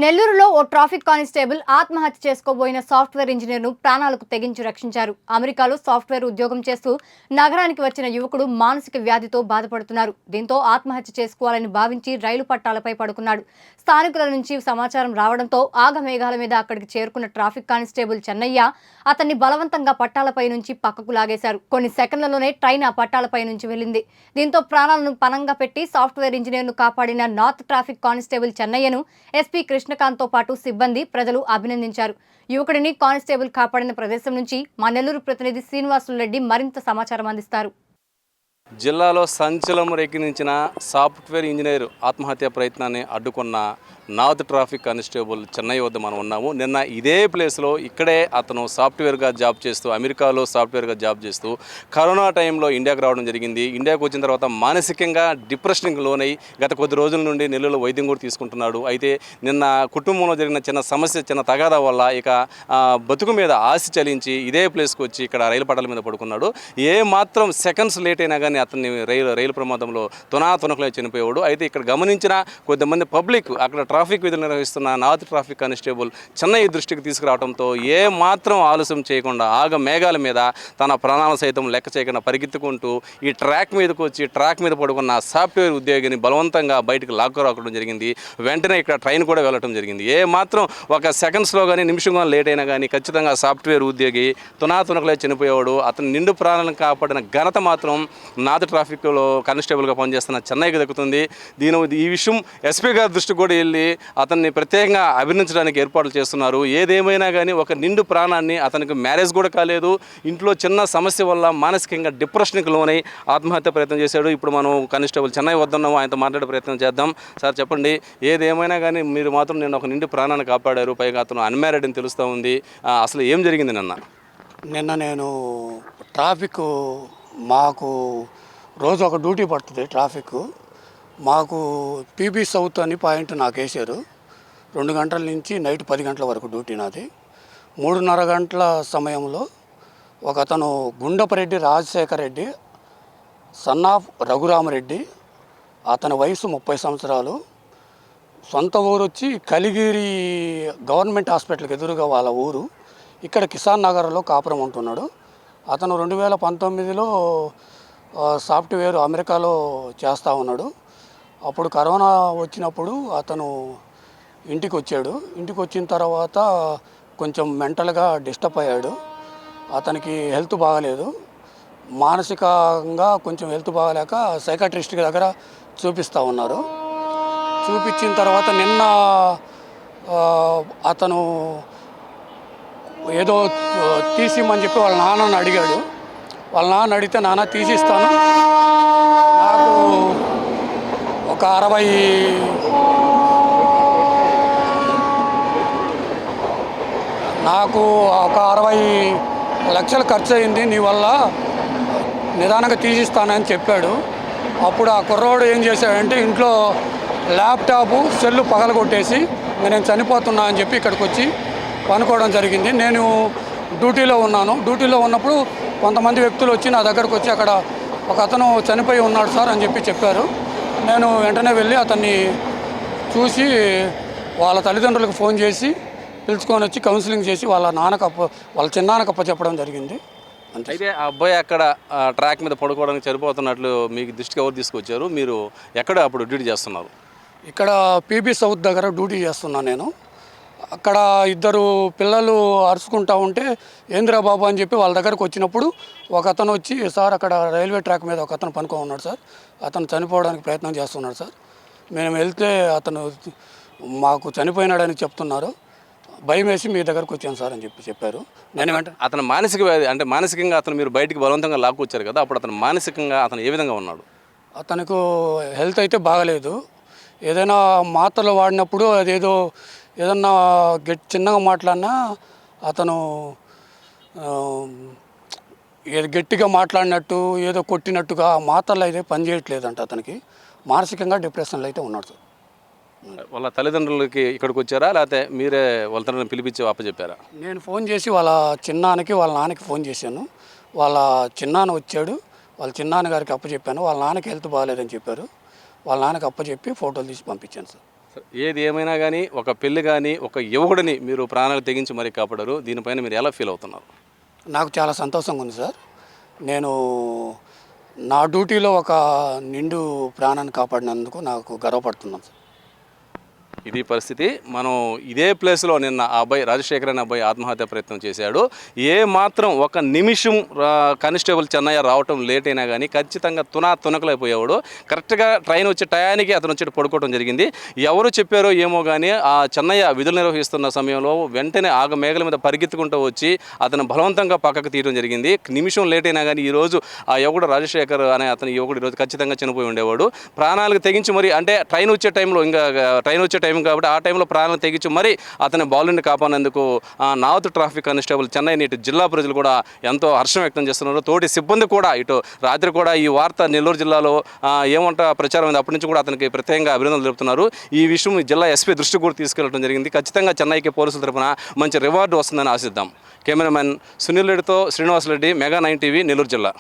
నెల్లూరులో ఓ traffic constable ఆత్మహత్య చేసుకోబోయిన software ఇంజనీర్ను ప్రాణాలకు తెగించి రక్షించారు. అమెరికాలో సాఫ్ట్వేర్ ఉద్యోగం చేస్తూ నగరానికి వచ్చిన యువకుడు మానసిక వ్యాధితో బాధపడుతున్నారు. దీంతో ఆత్మహత్య చేసుకోవాలని భావించి రైలు పట్టాలపై పడుకున్నాడు. స్థానికుల నుంచి సమాచారం రావడంతో ఆగమేఘాల మీద అక్కడికి చేరుకున్న ట్రాఫిక్ కానిస్టేబుల్ చెన్నయ్య అతన్ని బలవంతంగా పట్టాలపై నుంచి పక్కకు లాగేశారు. కొన్ని సెకండ్లలోనే ట్రైన్ ఆ పట్టాలపై నుంచి వెళ్లింది. దీంతో ప్రాణాలను పణంగా పెట్టి సాఫ్ట్వేర్ ఇంజనీర్ను కాపాడిన నార్త్ ట్రాఫిక్ కానిస్టేబుల్ చెన్నయ్యను ఎస్పీ కృష్ణకాంత్తో పాటు సిబ్బంది ప్రజలు అభినందించారు. యువకుడిని కానిస్టేబుల్ కాపాడిన ప్రదేశం నుంచి మా నెల్లూరు ప్రతినిధి శ్రీనివాసులు రెడ్డి మరింత సమాచారం అందిస్తారు. జిల్లాలో సంచలనం రేకెత్తించిన సాఫ్ట్వేర్ ఇంజనీర్ ఆత్మహత్య ప్రయత్నాన్ని అడ్డుకున్న నార్త్ ట్రాఫిక్ కానిస్టేబుల్ చెన్నయ్య వద్ద మనం ఉన్నాము. నిన్న ఇదే ప్లేస్లో ఇక్కడే అతను సాఫ్ట్వేర్గా జాబ్ చేస్తూ అమెరికాలో సాఫ్ట్వేర్గా జాబ్ చేస్తూ కరోనా టైంలో ఇండియాకు రావడం జరిగింది. ఇండియాకు వచ్చిన తర్వాత మానసికంగా డిప్రెషన్కి లోనై గత కొద్ది రోజుల నుండి నెల్లూరులో వైద్యం కూడా తీసుకుంటున్నాడు. అయితే నిన్న కుటుంబంలో జరిగిన చిన్న సమస్య, చిన్న తగాదా వల్ల ఇక బతుకు మీద ఆశ చలించి ఇదే ప్లేస్కి వచ్చి ఇక్కడ రైలు పట్టాల మీద పడుకున్నాడు. ఏ మాత్రం సెకండ్స్ లేట్ అయినా కానీ అతన్ని రైలు ప్రమాదంలో తునకలే చనిపోయాడు. అయితే ఇక్కడ గమనించిన కొద్దిమంది పబ్లిక్ అక్కడ ట్రాఫిక్ విధులు నిర్వహిస్తున్న నార్త్ ట్రాఫిక్ కానిస్టేబుల్ చెన్నై దృష్టికి తీసుకురావడంతో ఏ మాత్రం ఆలస్యం చేయకుండా మేఘాల మీద తన ప్రాణాల సైతం లెక్క చేయకుండా పరిగెత్తుకుంటూ ఈ ట్రాక్ మీదకు వచ్చి ట్రాక్ మీద పడుకున్న సాఫ్ట్వేర్ ఉద్యోగిని బలవంతంగా బయటకు లాక్కురావడం జరిగింది. వెంటనే ఇక్కడ ట్రైన్ కూడా వెళ్ళటం జరిగింది. ఏ మాత్రం ఒక సెకండ్స్లో కానీ నిమిషంగా లేట్ అయినా కానీ ఖచ్చితంగా సాఫ్ట్వేర్ ఉద్యోగి తునకలే చనిపోయాడు. అతను నిండు ప్రాణాలను కాపాడిన ఘనత మాత్రం నార్త్ ట్రాఫిక్లో కానిస్టేబుల్గా పనిచేస్తున్న చెన్నైకి దక్కుతుంది. ఈ విషయం ఎస్పీ గారి దృష్టికి కూడా వెళ్ళి అతన్ని ప్రత్యేకంగా అభినందించడానికి ఏర్పాట్లు చేస్తున్నారు. ఏదేమైనా కానీ ఒక నిండు ప్రాణాన్ని, అతనికి మ్యారేజ్ కూడా కాలేదు, ఇంట్లో చిన్న సమస్య వల్ల మానసికంగా డిప్రెషన్కి లోనై ఆత్మహత్య ప్రయత్నం చేశాడు. ఇప్పుడు మనం కానిస్టేబుల్ చెన్నై వద్దన్నాము, ఆయనతో మాట్లాడే ప్రయత్నం చేద్దాం. సార్ చెప్పండి, ఏదేమైనా కానీ మీరు మాత్రం నేను ఒక నిండు ప్రాణాన్ని కాపాడారు, పైగా అతను అన్మ్యారీడ్ అని తెలుస్తూ ఉంది. అసలు ఏం జరిగింది నిన్న నేను ట్రాఫిక్ మాకు రోజు ఒక డ్యూటీ పడుతుంది. ట్రాఫిక్ మాకు పీబీ సౌత్ అని పాయింట్ నాకు వేసారు. 2 గంటల నుంచి నైట్ 10 గంటల వరకు డ్యూటీ నాది. 3:30 గంటల సమయంలో ఒక అతను గుండపరెడ్డి రాజశేఖర్ రెడ్డి, సన్ ఆఫ్ రఘురామరెడ్డి, అతని వయసు 30 సంవత్సరాలు, సొంత ఊరు వచ్చి కలిగిరి గవర్నమెంట్ హాస్పిటల్కి ఎదురుగా వాళ్ళ ఊరు. ఇక్కడ కిసాన్ నగర్లో కాపురం ఉంటున్నాడు. అతను 2019లో సాఫ్ట్వేర్ అమెరికాలో చేస్తూ ఉన్నాడు. అప్పుడు కరోనా వచ్చినప్పుడు అతను ఇంటికి వచ్చాడు. ఇంటికి వచ్చిన తర్వాత కొంచెం మెంటల్గా డిస్టర్బ్ అయ్యాడు. అతనికి హెల్త్ బాగాలేదు, మానసికంగా కొంచెం హెల్త్ బాగాలేక సైకాట్రిస్ట్ దగ్గర చూపిస్తూ ఉన్నారు. చూపించిన తర్వాత నిన్న అతను ఏదో తీసిమని చెప్పి వాళ్ళ నాన్నని అడిగాడు. వాళ్ళ నాన్న అడిగితే నాన్న తీసిస్తాను, నాకు ఒక 60 లక్షలు ఖర్చు అయింది, నీ వల్ల నిదానంగా తీసిస్తానని చెప్పాడు. అప్పుడు ఆ కుర్రోడు ఏం చేశాడంటే ఇంట్లో ల్యాప్టాపు సెల్లు పగలగొట్టేసి నేను చనిపోతున్నా అని చెప్పి ఇక్కడికి వచ్చి పనుకోవడం జరిగింది. నేను డ్యూటీలో ఉన్నాను. డ్యూటీలో ఉన్నప్పుడు కొంతమంది వ్యక్తులు వచ్చి నా దగ్గరకు వచ్చి అక్కడ ఒక అతను చనిపోయి ఉన్నాడు సార్ అని చెప్పారు. నేను వెంటనే వెళ్ళి అతన్ని చూసి వాళ్ళ తల్లిదండ్రులకు ఫోన్ చేసి పిలుచుకొని వచ్చి కౌన్సిలింగ్ చేసి వాళ్ళ చిన్నాన్నకప్ప చెప్పడం జరిగింది. అయితే ఆ అబ్బాయి అక్కడ ట్రాక్ మీద పడుకోవడానికి చనిపోతున్నట్లు మీకు దృష్టికి ఎవరు తీసుకొచ్చారు? మీరు ఎక్కడ అప్పుడు డ్యూటీ చేస్తున్నారు? ఇక్కడ పీబీ సౌత్ దగ్గర డ్యూటీ చేస్తున్నాను నేను. అక్కడ 2 పిల్లలు అరుచుకుంటా ఉంటే ఏంద్రా బాబు అని చెప్పి వాళ్ళ దగ్గరకు వచ్చినప్పుడు ఒక అతను వచ్చి, సార్ అక్కడ రైల్వే ట్రాక్ మీద ఒక అతను పనుకో ఉన్నాడు సార్, అతను చనిపోవడానికి ప్రయత్నం చేస్తున్నాడు సార్, మేము వెళ్తే అతను మాకు చనిపోయినాడని చెప్తున్నారు, భయం వేసి మీ దగ్గరకు వచ్చాను సార్ అని చెప్పారు. నేను అతను మానసికంగా అతను మీరు బయటికి బలవంతంగా లాక్కొచ్చారు కదా, అప్పుడు అతను మానసికంగా అతను ఏ విధంగా ఉన్నాడు? అతనికి హెల్త్ అయితే బాగలేదు. ఏదైనా మాత్రలు వాడినప్పుడు ఏదన్నా చిన్నగా మాట్లాడినా అతను గట్టిగా మాట్లాడినట్టు ఏదో కొట్టినట్టుగా మాత్రలు అయితే పనిచేయట్లేదంట. అతనికి మానసికంగా డిప్రెషన్లో అయితే ఉన్నాడు సార్. వాళ్ళ తల్లిదండ్రులకి ఇక్కడికి వచ్చారా, లేకపోతే మీరే వాళ్ళ తల్లిదండ్రులను పిలిపించి చెప్పారా? నేను ఫోన్ చేసి వాళ్ళ చిన్నాన్నకి వాళ్ళ నాన్నకి ఫోన్ చేశాను. వాళ్ళ చిన్నాన్న వచ్చాడు, వాళ్ళ చిన్నాన్న గారికి అప్పచెప్పాను. వాళ్ళ నాన్నకి హెల్త్ బాగాలేదని చెప్పారు. వాళ్ళ నాన్నకి అప్పచెప్పి ఫోటోలు తీసి పంపించాను సార్. ఏది ఏమైనా కానీ ఒక పెళ్లి కానీ ఒక యువకుడిని మీరు ప్రాణాలు తెగించి మరీ కాపాడారు. దీనిపైన మీరు ఎలా ఫీల్ అవుతున్నారు? నాకు చాలా సంతోషంగా ఉంది సార్. నేను నా డ్యూటీలో ఒక నిండు ప్రాణాన్ని కాపాడినందుకు నాకు గర్వపడుతున్నాను సార్. ఇది పరిస్థితి. మనం ఇదే ప్లేస్లో నిన్న ఆ అబ్బాయి రాజశేఖర్ అనే అబ్బాయి ఆత్మహత్య ప్రయత్నం చేశాడు. ఏ మాత్రం ఒక నిమిషం కానిస్టేబుల్ చెన్నయ్య రావటం లేట్ అయినా కానీ ఖచ్చితంగా తునకలైపోయేవాడు. కరెక్ట్గా ట్రైన్ వచ్చే టయానికి అతను వచ్చి పడుకోవడం జరిగింది. ఎవరు చెప్పారో ఏమో కానీ ఆ చెన్నయ్య విధులు నిర్వహిస్తున్న సమయంలో వెంటనే మేఘల మీద పరిగెత్తుకుంటూ వచ్చి అతను బలవంతంగా పక్కకు తీయడం జరిగింది. నిమిషం లేట్ అయినా కానీ ఈరోజు ఆ యువకుడు రాజశేఖర్ అనే అతని యువకుడు ఈరోజు ఖచ్చితంగా చనిపోయి ఉండేవాడు. ప్రాణాలకు తెగించి మరి అంటే ట్రైన్ వచ్చే టైంలో ట్రైన్ వచ్చే టైం కాబట్టి ఆ టైంలో ప్రాణాలు తెగించి మరి అతని బాలుని కాపాడినందుకు నార్త్ ట్రాఫిక్ కానిస్టేబుల్ చెన్నై ఇటు జిల్లా ప్రజలు కూడా ఎంతో హర్షం వ్యక్తం చేస్తున్నారు. తోటి సిబ్బంది కూడా ఇటు రాత్రి కూడా ఈ వార్త నెల్లూరు జిల్లాలో ఏమంట ప్రచారం అయింది. అప్పటి నుంచి కూడా అతనికి ప్రత్యేకంగా అభినందనలు తెలుపుతున్నారు. ఈ విషయం జిల్లా ఎస్పీ దృష్టికి కూడా తీసుకెళ్లడం జరిగింది. ఖచ్చితంగా చెన్నైకి పోలీసుల తరఫున మంచి రివార్డు వస్తుందని ఆశిద్దాం. కెమెరామెన్ సునీల్ రెడ్డితో శ్రీనివాస్ రెడ్డి, మెగా 9 టీవీ, నెల్లూరు జిల్లా.